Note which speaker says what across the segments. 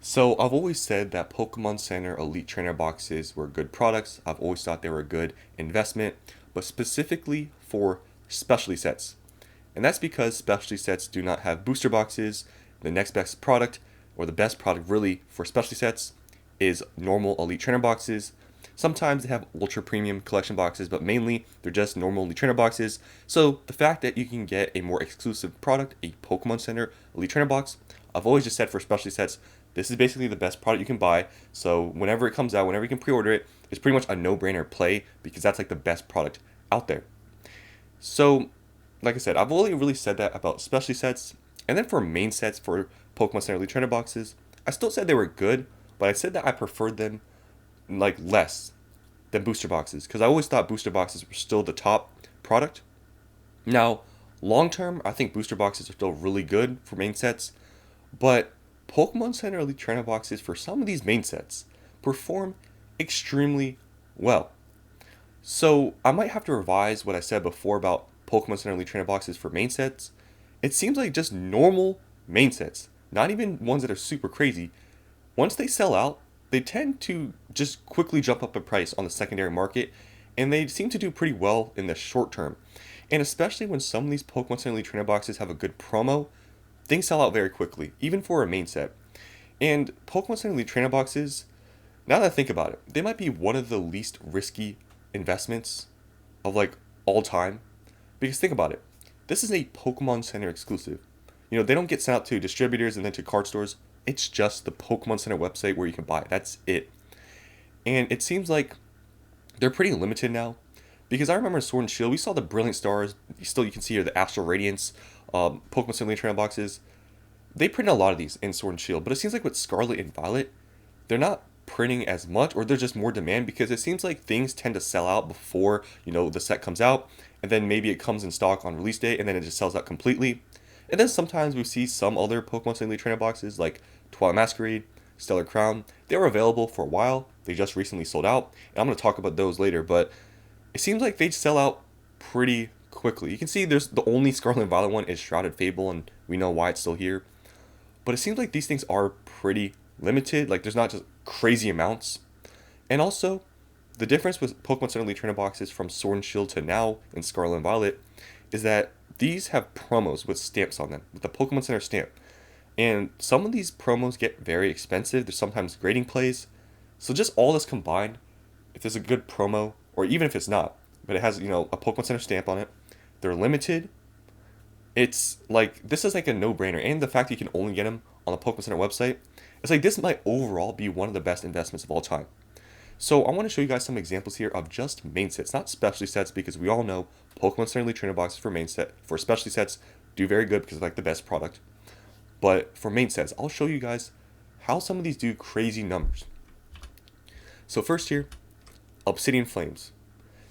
Speaker 1: So I've always said that Pokemon Center Elite Trainer boxes were good products. I've always thought they were a good investment, but specifically for specialty sets. And that's because specialty sets do not have booster boxes. The next best product, or the best product really for specialty sets, is normal Elite Trainer boxes. Sometimes they have ultra premium collection boxes, but mainly they're just normal Elite Trainer boxes. So the fact that you can get a more exclusive product, a Pokemon Center Elite Trainer box, I've always just said for specialty sets, this is basically the best product you can buy. So whenever it comes out, whenever you can pre-order it, it's pretty much a no-brainer play because that's like the best product out there. So, like I said, I've only really said that about specialty sets, and then for main sets for Pokemon Center Elite Trainer boxes, I still said they were good, but I said that I preferred them like less than booster boxes because I always thought booster boxes were still the top product. Now, long term, I think booster boxes are still really good for main sets, but Pokemon Center Elite Trainer boxes for some of these main sets perform extremely well. So I might have to revise what I said before about Pokemon Center Elite Trainer boxes for main sets. It seems like just normal main sets, not even ones that are super crazy. Once they sell out, they tend to just quickly jump up in price on the secondary market, and they seem to do pretty well in the short term. And especially when some of these Pokemon Center Elite Trainer boxes have a good promo, things sell out very quickly, even for a main set. And Pokemon Center Elite Trainer boxes, now that I think about it, they might be one of the least risky investments of like all time. Because think about it, this is a Pokemon Center exclusive. They don't get sent out to distributors and then to card stores. It's just the Pokemon Center website where you can buy it. That's it. And it seems like they're pretty limited now. Because I remember in Sword and Shield, we saw the Brilliant Stars. Still, you can see here the Astral Radiance Pokemon Center Elite Trainer boxes. They print a lot of these in Sword and Shield, but it seems like with Scarlet and Violet, they're not printing as much, or there's just more demand because it seems like things tend to sell out before the set comes out, and then maybe it comes in stock on release day, and then it just sells out completely. And then sometimes we see some other Pokemon Center Elite Trainer boxes like Twilight Masquerade, Stellar Crown. They were available for a while. They just recently sold out, and I'm going to talk about those later. But it seems like they sell out pretty quickly. You can see there's the only Scarlet and Violet one is Shrouded Fable, and we know why it's still here. But it seems like these things are pretty limited. Like there's not just crazy amounts. And also, the difference with Pokemon Center Elite Trainer boxes from Sword and Shield to now in Scarlet and Violet is that these have promos with stamps on them, with the Pokemon Center stamp. And some of these promos get very expensive. There's sometimes grading plays. So just all this combined, if there's a good promo, or even if it's not, but it has, a Pokemon Center stamp on it, they're limited. It's like, this is like a no-brainer. And the fact that you can only get them on the Pokemon Center website, it's like this might overall be one of the best investments of all time. So I want to show you guys some examples here of just main sets, not specialty sets, because we all know Pokemon Center Elite Trainer boxes for specialty sets do very good because they're like the best product. But for main sets, I'll show you guys how some of these do crazy numbers. So first here, Obsidian Flames.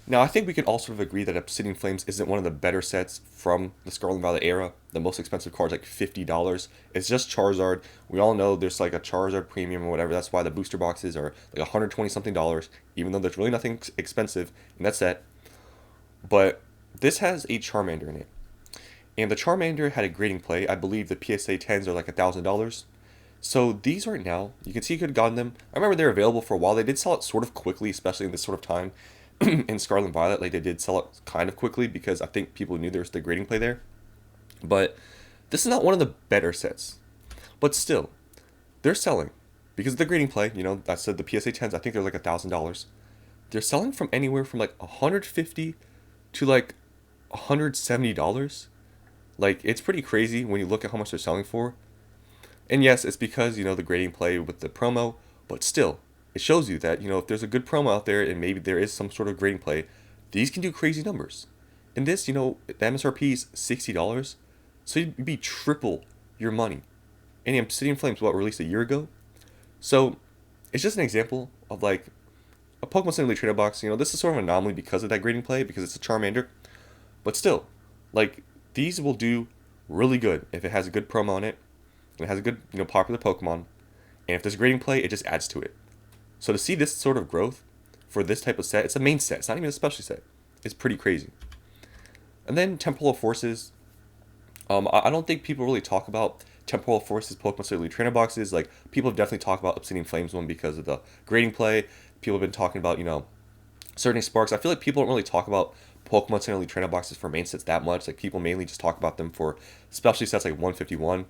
Speaker 1: Now I think we can all sort of agree that Obsidian Flames isn't one of the better sets from the Scarlet and Violet era. The most expensive card's like $50. It's just Charizard. We all know there's like a Charizard premium or whatever. That's why the booster boxes are like $120 something, even though there's really nothing expensive in that set. But this has a Charmander in it. And the Charmander had a grading play. I believe the PSA 10s are like $1,000. So these right now, you can see you could have gotten them. I remember they were available for a while. They did sell it sort of quickly, especially in this sort of time. In Scarlet and Violet, like they did sell it kind of quickly because I think people knew there was the grading play there. But this is not one of the better sets. But still, they're selling because of the grading play. I said the PSA 10s, I think they're like $1,000. They're selling from anywhere from like $150 to like $170. Like, it's pretty crazy when you look at how much they're selling for. And yes, it's because, the grading play with the promo, but still, it shows you that, if there's a good promo out there and maybe there is some sort of grading play, these can do crazy numbers. And this, the MSRP is $60, so you'd be triple your money. And the Obsidian Flames, released a year ago? So, it's just an example of, like, a Pokemon Center Elite Trainer box. This is sort of an anomaly because of that grading play, because it's a Charmander. But still, like, these will do really good if it has a good promo on it, and it has a good, popular Pokemon. And if there's a grading play, it just adds to it. So to see this sort of growth for this type of set, it's a main set. It's not even a specialty set. It's pretty crazy. And then Temporal Forces. I don't think people really talk about Temporal Forces Pokemon Center Elite Trainer boxes. Like, people have definitely talked about Obsidian Flames one because of the grading play. People have been talking about, Surging Sparks. I feel like people don't really talk about Pokemon Center Elite Trainer boxes for main sets that much. Like, people mainly just talk about them for specialty sets like 151.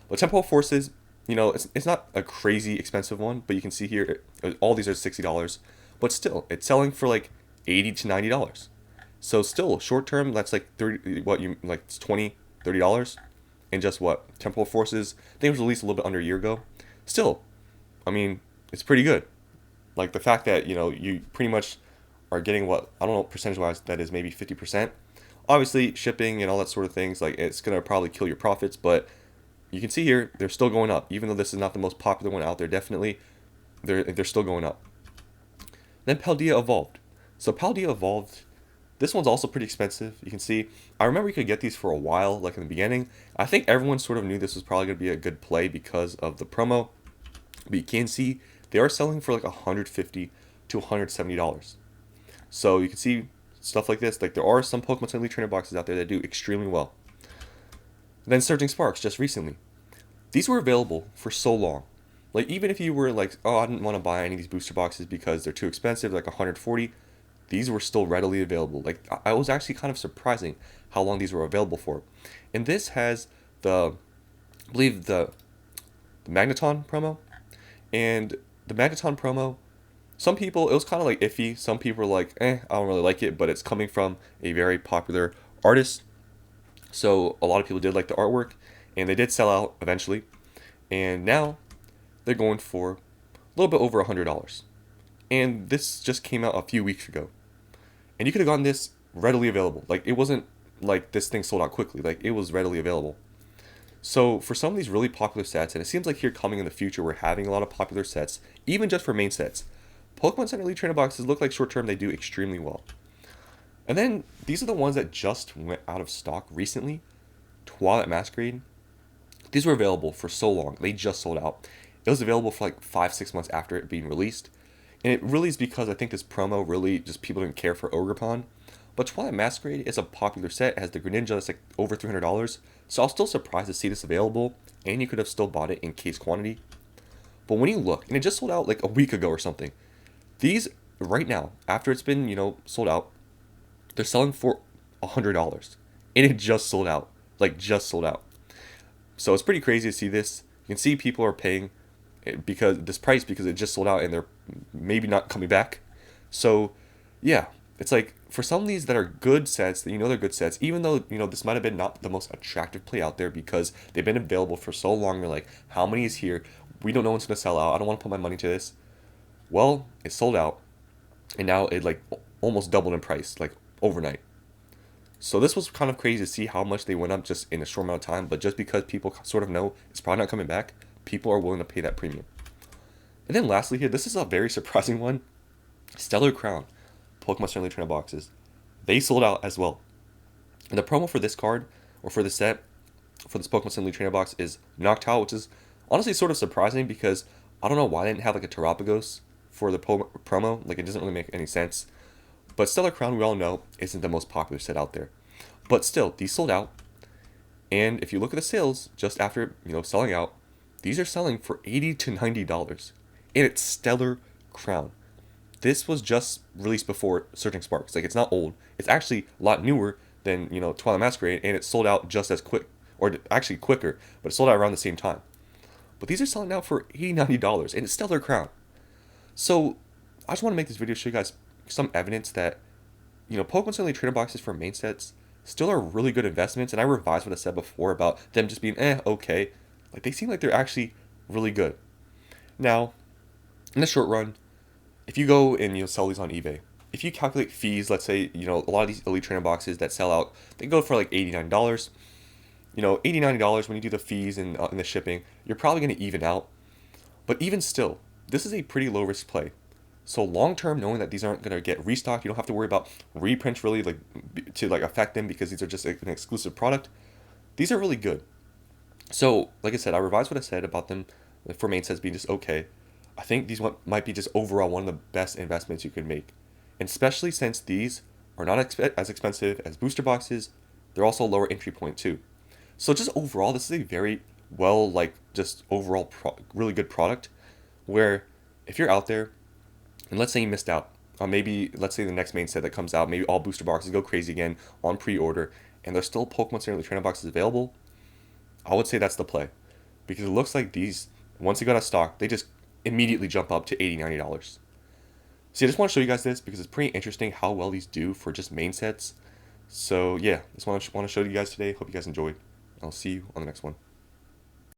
Speaker 1: But Temporal Forces, it's not a crazy expensive one, but you can see here, all these are $60. But still, it's selling for like $80 to $90. So still, short term, that's like it's $20, $30. And just what? Temporal Forces, I think it was released a little bit under a year ago. Still, I mean, it's pretty good. Like, the fact that, you pretty much are getting what, I don't know, percentage-wise, that is maybe 50%. Obviously, shipping and all that sort of things, like, it's going to probably kill your profits, but you can see here, they're still going up. Even though this is not the most popular one out there, definitely, they're still going up. Then Paldea Evolved. So Paldea Evolved, this one's also pretty expensive. You can see, I remember you could get these for a while, like in the beginning. I think everyone sort of knew this was probably going to be a good play because of the promo. But you can see, they are selling for like $150 to $170. So you can see stuff like this. Like, there are some Pokemon Center Elite Trainer boxes out there that do extremely well. Then Surging Sparks, just recently. These were available for so long. Like, even if you were like, oh, I didn't want to buy any of these booster boxes because they're too expensive, like $140, these were still readily available. Like, I was actually kind of surprising how long these were available for. And this has I believe the Magneton promo. And the Magneton promo, some people, it was kind of like iffy. Some people were like, I don't really like it, but it's coming from a very popular artist. So a lot of people did like the artwork, and they did sell out eventually. And now they're going for a little bit over $100. And this just came out a few weeks ago. And you could have gotten this readily available. Like, it wasn't like this thing sold out quickly. Like, it was readily available. So for some of these really popular sets, and it seems like here coming in the future, we're having a lot of popular sets, even just for main sets. Pokemon Center Elite Trainer boxes look like short term they do extremely well. And then these are the ones that just went out of stock recently. Twilight Masquerade. These were available for so long. They just sold out. It was available for like 5-6 months after it being released. And it really is because I think this promo really just people didn't care for Ogerpon. But Twilight Masquerade is a popular set. It has the Greninja that's like over $300. So I was still surprised to see this available. And you could have still bought it in case quantity. But when you look, and it just sold out like a week ago or something. These, right now, after it's been, sold out, they're selling for $100. And it just sold out. Like, just sold out. So it's pretty crazy to see this. You can see people are paying because it just sold out and they're maybe not coming back. So, yeah. It's like, for some of these that are good sets, that they're good sets, even though, this might have been not the most attractive play out there because they've been available for so long, they're like, how many is here? We don't know when's going to sell out. I don't want to put my money to this. Well, it sold out, and now it, like, almost doubled in price, like, overnight. So this was kind of crazy to see how much they went up just in a short amount of time, but just because people sort of know it's probably not coming back, people are willing to pay that premium. And then lastly here, this is a very surprising one. Stellar Crown. Pokemon Center Elite Trainer boxes. They sold out as well. And the promo for this card, or for this set, for this Pokemon Center Elite Trainer box is Noctowl, which is honestly sort of surprising because I don't know why they didn't have like a Terapagos for the promo. Like, it doesn't really make any sense. But Stellar Crown, we all know, isn't the most popular set out there. But still, these sold out. And if you look at the sales, just after, selling out, these are selling for $80 to $90. And it's Stellar Crown. This was just released before Surging Sparks. Like, it's not old. It's actually a lot newer than, Twilight Masquerade, and it sold out just as quick, or actually quicker, but it sold out around the same time. But these are selling out for $80, $90, and it's Stellar Crown. So, I just want to make this video show you guys some evidence that, Pokemon Center Elite Trainer boxes for main sets still are really good investments, and I revised what I said before about them just being, okay. Like, they seem like they're actually really good. Now, in the short run, if you go and sell these on eBay, if you calculate fees, let's say, a lot of these Elite Trainer boxes that sell out, they go for like $89. $80, $90 when you do the fees and the shipping, you're probably going to even out. But even still, this is a pretty low risk play. So long term, knowing that these aren't going to get restocked, you don't have to worry about reprints really to affect them because these are just an exclusive product. These are really good. So like I said, I revised what I said about them for main sets being just okay. I think these might be just overall one of the best investments you can make. And especially since these are not as expensive as booster boxes, they're also a lower entry point too. So just overall, this is a very well, like just overall really good product, where if you're out there and let's say you missed out on maybe, let's say the next main set that comes out, maybe all booster boxes go crazy again on pre-order, and there's still Pokemon Center Trainer boxes available, I would say that's the play. Because it looks like these, once they go out of stock, they just immediately jump up to $80, $90. See, I just want to show you guys this because it's pretty interesting how well these do for just main sets. So yeah, just want to show you guys today. Hope you guys enjoyed. I'll see you on the next one.